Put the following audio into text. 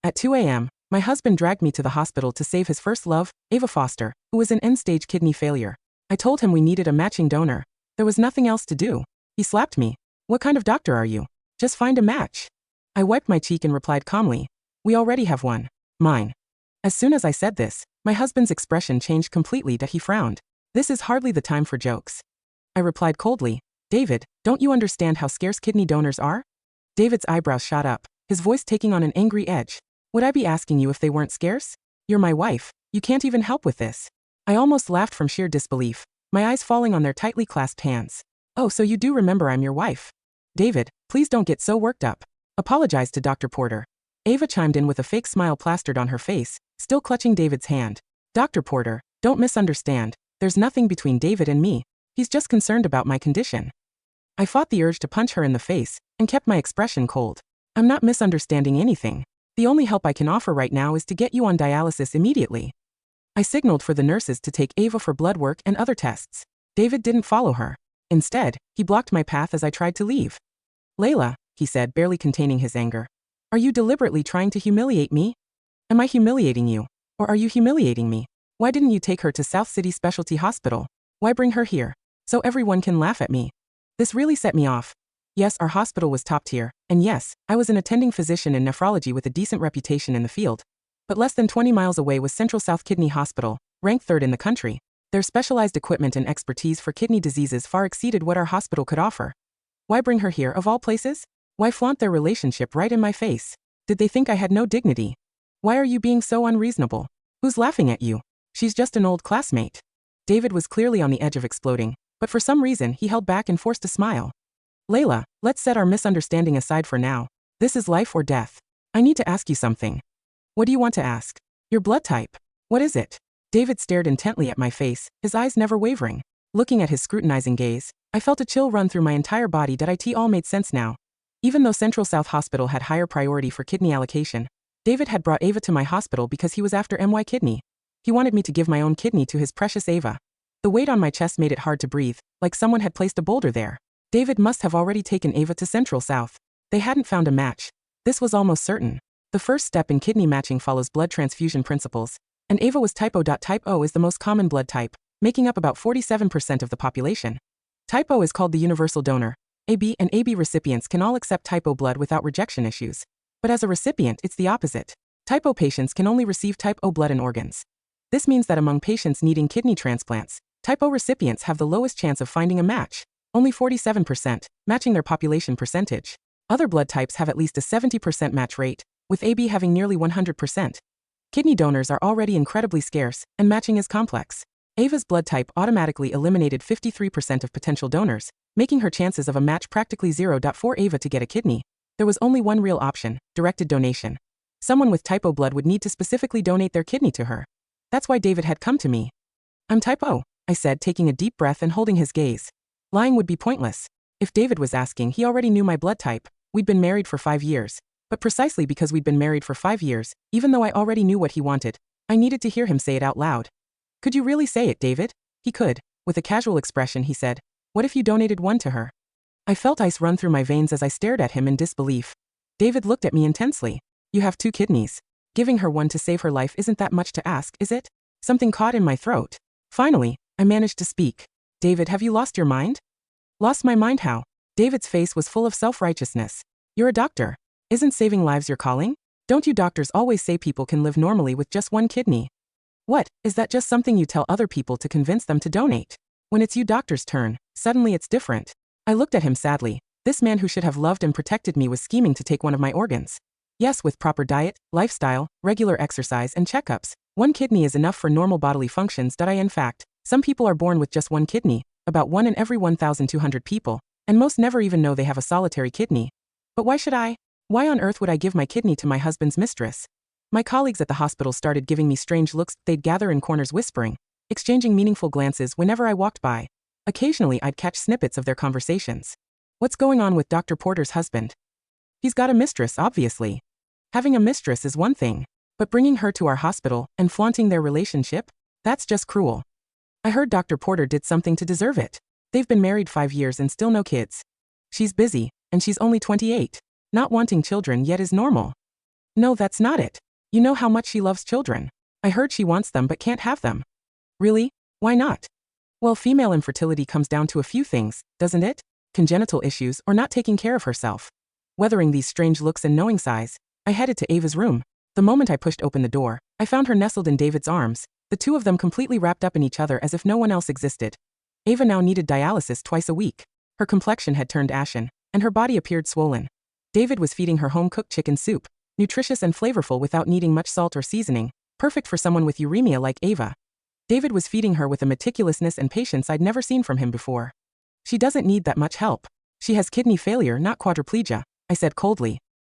At 2 a.m., my husband dragged me to the hospital to save his first love, Ava Foster, who was in end-stage kidney failure. I told him we needed a matching donor. There was nothing else to do. He slapped me. What kind of doctor are you? Just find a match. I wiped my cheek and replied calmly, we already have one. Mine. As soon as I said this, my husband's expression changed completely that he frowned. This is hardly the time for jokes. I replied coldly, David, don't you understand how scarce kidney donors are? David's eyebrows shot up, his voice taking on an angry edge. Would I be asking you if they weren't scarce? You're my wife, you can't even help with this. I almost laughed from sheer disbelief, my eyes falling on their tightly clasped hands. Oh, so you do remember I'm your wife. David, please don't get so worked up. Apologize to Dr. Porter. Ava chimed in with a fake smile plastered on her face, still clutching David's hand. Dr. Porter, don't misunderstand, there's nothing between David and me. He's just concerned about my condition. I fought the urge to punch her in the face, and kept my expression cold. I'm not misunderstanding anything. The only help I can offer right now is to get you on dialysis immediately. I signaled for the nurses to take Ava for blood work and other tests. David didn't follow her. Instead, he blocked my path as I tried to leave. Layla, he said, barely containing his anger. Are you deliberately trying to humiliate me? Am I humiliating you? Or are you humiliating me? Why didn't you take her to South City Specialty Hospital? Why bring her here? So everyone can laugh at me. This really set me off. Yes, our hospital was top tier, and yes, I was an attending physician in nephrology with a decent reputation in the field. But less than 20 miles away was Central South Kidney Hospital, ranked 3rd in the country. Their specialized equipment and expertise for kidney diseases far exceeded what our hospital could offer. Why bring her here, of all places? Why flaunt their relationship right in my face? Did they think I had no dignity? Why are you being so unreasonable? Who's laughing at you? She's just an old classmate. David was clearly on the edge of exploding, but for some reason he held back and forced a smile. Layla, let's set our misunderstanding aside for now. This is life or death. I need to ask you something. What do you want to ask? Your blood type. What is it? David stared intently at my face, his eyes never wavering. Looking at his scrutinizing gaze, I felt a chill run through my entire body. That it all made sense now. Even though Central South Hospital had higher priority for kidney allocation, David had brought Ava to my hospital because he was after my kidney. He wanted me to give my own kidney to his precious Ava. The weight on my chest made it hard to breathe, like someone had placed a boulder there. David must have already taken Ava to Central South. They hadn't found a match. This was almost certain. The first step in kidney matching follows blood transfusion principles, and Ava was type O. Type O is the most common blood type, making up about 47% of the population. Type O is called the universal donor. AB and AB recipients can all accept type O blood without rejection issues. But as a recipient, it's the opposite. Type O patients can only receive type O blood and organs. This means that among patients needing kidney transplants, type O recipients have the lowest chance of finding a match, only 47%, matching their population percentage. Other blood types have at least a 70% match rate, with AB having nearly 100%. Kidney donors are already incredibly scarce, and matching is complex. Ava's blood type automatically eliminated 53% of potential donors, making her chances of a match practically zero. For Ava to get a kidney, there was only one real option: directed donation. Someone with type O blood would need to specifically donate their kidney to her. That's why David had come to me. I'm type O, I said, taking a deep breath and holding his gaze. Lying would be pointless. If David was asking, he already knew my blood type. We'd been married for 5 years. But precisely because we'd been married for 5 years, even though I already knew what he wanted, I needed to hear him say it out loud. Could you really say it, David? He could. With a casual expression, he said, what if you donated one to her? I felt ice run through my veins as I stared at him in disbelief. David looked at me intensely. You have 2 kidneys. Giving her one to save her life isn't that much to ask, is it? Something caught in my throat. Finally, I managed to speak. David, have you lost your mind? Lost my mind how? David's face was full of self-righteousness. You're a doctor. Isn't saving lives your calling? Don't you doctors always say people can live normally with just 1 kidney? What, is that just something you tell other people to convince them to donate? When it's you doctor's turn, suddenly it's different. I looked at him sadly. This man who should have loved and protected me was scheming to take one of my organs. Yes, with proper diet, lifestyle, regular exercise, and checkups, 1 kidney is enough for normal bodily functions. In fact, some people are born with just 1 kidney, about 1 in every 1,200 people, and most never even know they have a solitary kidney. But why should I? Why on earth would I give my kidney to my husband's mistress? My colleagues at the hospital started giving me strange looks. They'd gather in corners whispering, exchanging meaningful glances whenever I walked by. Occasionally I'd catch snippets of their conversations. What's going on with Dr. Porter's husband? He's got a mistress, obviously. Having a mistress is one thing, but bringing her to our hospital and flaunting their relationship? That's just cruel. I heard Dr. Porter did something to deserve it. They've been married 5 years and still no kids. She's busy, and she's only 28. Not wanting children yet is normal. No, that's not it. You know how much she loves children. I heard she wants them but can't have them. Really? Why not? Well, female infertility comes down to a few things, doesn't it? Congenital issues or not taking care of herself. Weathering these strange looks and knowing sighs, I headed to Ava's room. The moment I pushed open the door, I found her nestled in David's arms, the two of them completely wrapped up in each other as if no one else existed. Ava now needed dialysis twice a week. Her complexion had turned ashen, and her body appeared swollen. David was feeding her home-cooked chicken soup, nutritious and flavorful without needing much salt or seasoning, perfect for someone with uremia like Ava. David was feeding her with a meticulousness and patience I'd never seen from him before. She doesn't need that much help. She has kidney failure, not quadriplegia, I said coldly.